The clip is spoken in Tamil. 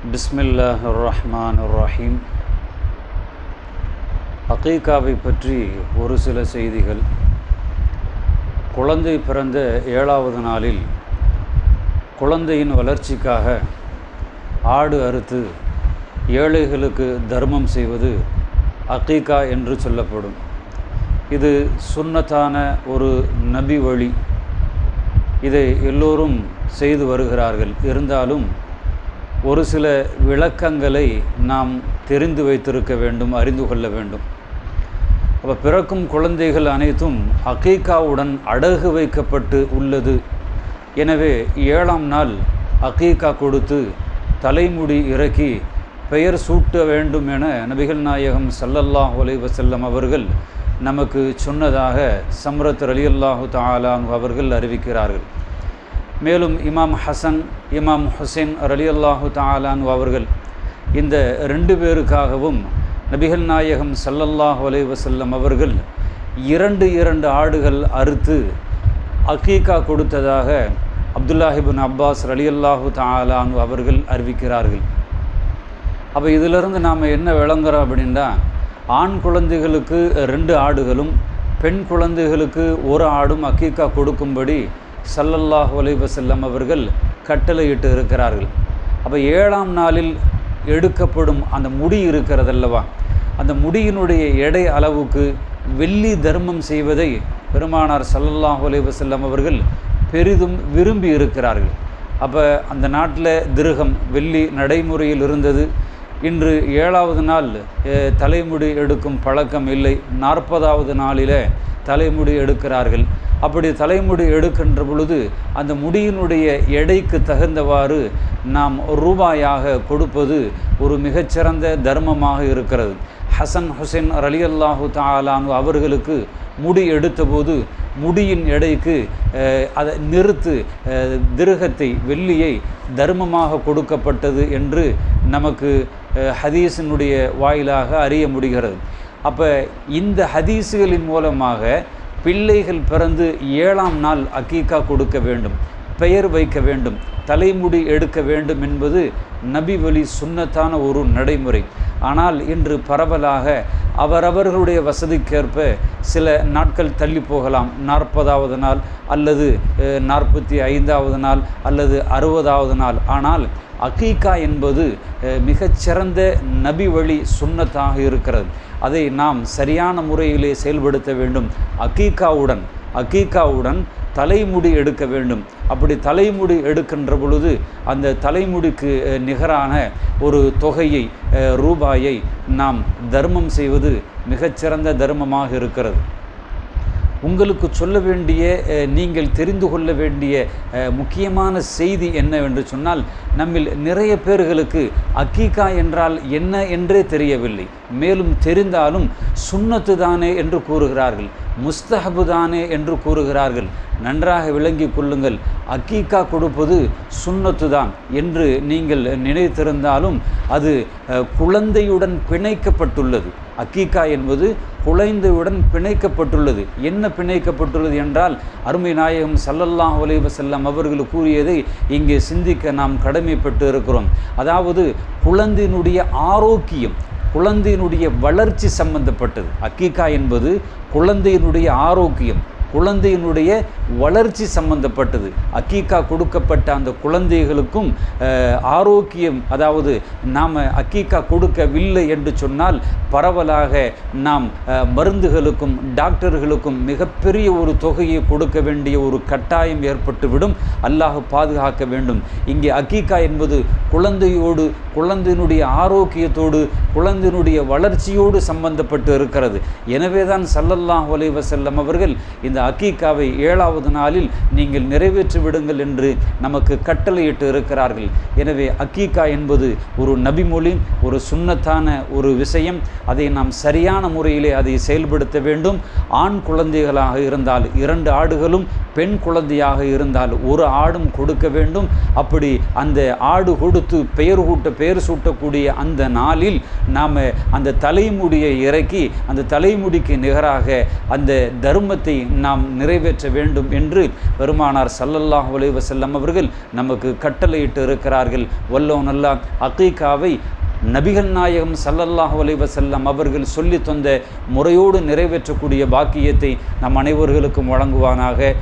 பிஸ்மில்லாஹிர் ரஹ்மானிர் ரஹீம். அகீகாவை பற்றி ஒரு சில செய்திகள். குழந்தை பிறந்த 7வது நாளில் குழந்தையின் வளர்ச்சிக்காக ஆடு அறுத்து ஏழைகளுக்கு தர்மம் செய்வது அகீகா என்று சொல்லப்படும். இது சுன்னத்தான ஒரு நபி வழி. இதை எல்லோரும் செய்து வருகிறார்கள். இருந்தாலும் ஒரு சில விளக்கங்களை நாம் தெரிந்து வைத்திருக்க வேண்டும், அறிந்து கொள்ள வேண்டும். அப்போ பிறக்கும் குழந்தைகள் அனைத்தும் அகீகாவுடன் அடகு வைக்கப்பட்டு உள்ளது. எனவே 7ஆம் நாள் அகீகா கொடுத்து தலைமுடி இறக்கி பெயர் சூட்ட வேண்டும் என நபிகள் நாயகம் ஸல்லல்லாஹு அலைஹி வஸல்லம் அவர்கள் நமக்கு சொன்னதாக சம்ரத் ரலியல்லாஹு தஆலா அன்ஹு அவர்கள் அறிவிக்கிறார்கள். மேலும் இமாம் ஹசன், இமாம் ஹுசைன் ரலியல்லாஹு தஆலா அன்ஹு அவர்கள் இந்த 2 பேருக்காகவும் நபிகள் நாயகம் ஸல்லல்லாஹு அலைஹி வஸல்லம் அவர்கள் 2 ஆடுகள் அறுத்து அகீகா கொடுத்ததாக அப்துல்லாஹ் இப்னு அப்பாஸ் ரலியல்லாஹு தஆலா அன்ஹு அவர்கள் அறிவிக்கிறார்கள். அப்போ இதிலிருந்து நாம் என்ன விளங்குறோம் அப்படின்னா, ஆண் குழந்தைகளுக்கு 2 ஆடுகளும் பெண் குழந்தைகளுக்கு 1 ஆடும் அகீகா கொடுக்கும்படி ஸல்லல்லாஹு அலைஹி வஸல்லம் அவர்கள் கட்டளையிட்டு இருக்கிறார்கள். அப்போ 7ஆம் நாளில் எடுக்கப்படும் அந்த முடி இருக்கிறதல்லவா, அந்த முடியினுடைய எடை அளவுக்கு வெள்ளி தர்மம் செய்வதை பெருமானார் ஸல்லல்லாஹு அலைஹி வஸல்லம் அவர்கள் பெரிதும் விரும்பி இருக்கிறார்கள். அப்போ அந்த நாட்டில் திர்ஹம் வெள்ளி நடைமுறையில் இருந்தது. இன்று 7வது நாள் தலைமுடி எடுக்கும் பழக்கம் இல்லை. 40வது நாளில் தலைமுடி எடுக்கிறார்கள். அப்படி தலைமுடி எடுக்கின்ற பொழுது அந்த முடியினுடைய எடைக்கு தகுந்தவாறு நாம் ரூபாயாக கொடுப்பது ஒரு மிகச்சிறந்த தர்மமாக இருக்கிறது. ஹசன் ஹுசைன் ரலியல்லாஹு தஆலா அன்ஹு அவர்களுக்கு முடி எடுத்தபோது முடியின் எடைக்கு அதை நிறுத்து திர்ஹத்தை வெள்ளியை தர்மமாக கொடுக்கப்பட்டது என்று நமக்கு ஹதீஸினுடைய வாயிலாக அறிய முடிகிறது. அப்போ இந்த ஹதீஸுகளின் மூலமாக பிள்ளைகள் பிறந்து 7ஆம் நாள் அகீகா கொடுக்க வேண்டும், பெயர் வைக்க வேண்டும், தலைமுடி எடுக்க வேண்டும் என்பது நபி வழி சுன்னத்தான ஒரு நடைமுறை. ஆனால் இன்று பரவலாக அவரவர்களுடைய வசதிக்கேற்ப சில நாட்கள் தள்ளி போகலாம். 40வது நாள் அல்லது 45வது நாள் அல்லது 60வது நாள். ஆனால் அகீகா என்பது மிகச்சிறந்த நபி வழி சுன்னத்தாக இருக்கிறது. அதை நாம் சரியான முறையிலே செயல்படுத்த வேண்டும். அகீகாவுடன் தலைமுடி எடுக்க வேண்டும். அப்படி தலைமுடி எடுக்கின்ற பொழுது அந்த தலைமுடிக்கு நிகரான ஒரு தொகையை, ரூபாயை நாம் தர்மம் செய்வது மிகச்சிறந்த தர்மமாக இருக்கிறது. உங்களுக்கு சொல்ல வேண்டிய, நீங்கள் தெரிந்து கொள்ள வேண்டிய முக்கியமான செய்தி என்னவென்று சொன்னால், நம்மில் நிறைய பேர்களுக்கு அகீகா என்றால் என்ன என்றே தெரியவில்லை. மேலும் தெரிந்தாலும் சுன்னத்து தானே என்று கூறுகிறார்கள், முஸ்தஹபு தானே என்று கூறுகிறார்கள். நன்றாக விளங்கி கொள்ளுங்கள். அகீகா கொடுப்பது சுன்னத்து தான் என்று நீங்கள் நினைத்திருந்தாலும் அது குழந்தையுடன் பிணைக்கப்பட்டுள்ளது. அகீகா என்பது குழந்தையுடன் பிணைக்கப்பட்டுள்ளது. என்ன பிணைக்கப்பட்டுள்ளது என்றால், அருமை நாயகம் ஸல்லல்லாஹு அலைஹி வஸல்லம் அவர்கள் கூறியதை இங்கே சிந்திக்க நாம் கடமைப்பட்டு இருக்கிறோம். அதாவது குழந்தையினுடைய ஆரோக்கியம், குழந்தையினுடைய வளர்ச்சி சம்பந்தப்பட்டது. அகீகா என்பது குழந்தையினுடைய ஆரோக்கியம், குழந்தையினுடைய வளர்ச்சி சம்பந்தப்பட்டது. அகீகா கொடுக்கப்பட்ட அந்த குழந்தைகளுக்கும் ஆரோக்கியம், அதாவது நாம் அகீகா கொடுக்கவில்லை என்று சொன்னால் பரவலாக நாம் மருந்துகளுக்கும் டாக்டர்களுக்கும் மிகப்பெரிய ஒரு தொகையை கொடுக்க வேண்டிய ஒரு கட்டாயம் ஏற்பட்டுவிடும். அல்லாஹ் பாதுகாக்க வேண்டும். இங்கே அகீகா என்பது குழந்தையோடு, குழந்தையினுடைய ஆரோக்கியத்தோடு, குழந்தையினுடைய வளர்ச்சியோடு சம்பந்தப்பட்டு இருக்கிறது. எனவே தான் ஸல்லல்லாஹு அலைஹி வஸல்லம் அவர்கள் இந்த அகீகாவை 7வது நாளில் நீங்கள் நிறைவேற்றி விடுங்கள் என்று நமக்கு கட்டளையிட்டு இருக்கிறார்கள். எனவே அகீகா என்பது ஒரு நபிமொழி, ஒரு சுன்னத்தான ஒரு விஷயம். அதை நாம் சரியான முறையிலே அதை செயல்படுத்த வேண்டும். ஆண் குழந்தைகளாக இருந்தால் 2 ஆடுகளும், பெண் குழந்தையாக இருந்தால் 1 ஆடும் கொடுக்க வேண்டும். அப்படி அந்த ஆடு கொடுத்து பெயர் சூட்டக்கூடிய அந்த நாளில் நாம் அந்த தலைமுடியை இறக்கி அந்த தலைமுடிக்கு நிகராக அந்த தர்மத்தை நாம் நிறைவேற்ற வேண்டும் என்று பெருமானார் ஸல்லல்லாஹு அலைஹி வஸல்லம் அவர்கள் நமக்கு கட்டளையிட்டு இருக்கிறார்கள். வல்லோன் அல்லாஹ் அகீகாவை நபிகள் நாயகம் ஸல்லல்லாஹு அலைஹி வஸல்லம் அவர்கள் சொல்லி தந்த முறையோடு நிறைவேற்றக்கூடிய பாக்கியத்தை நம் அனைவர்களுக்கும் வழங்குவானாக.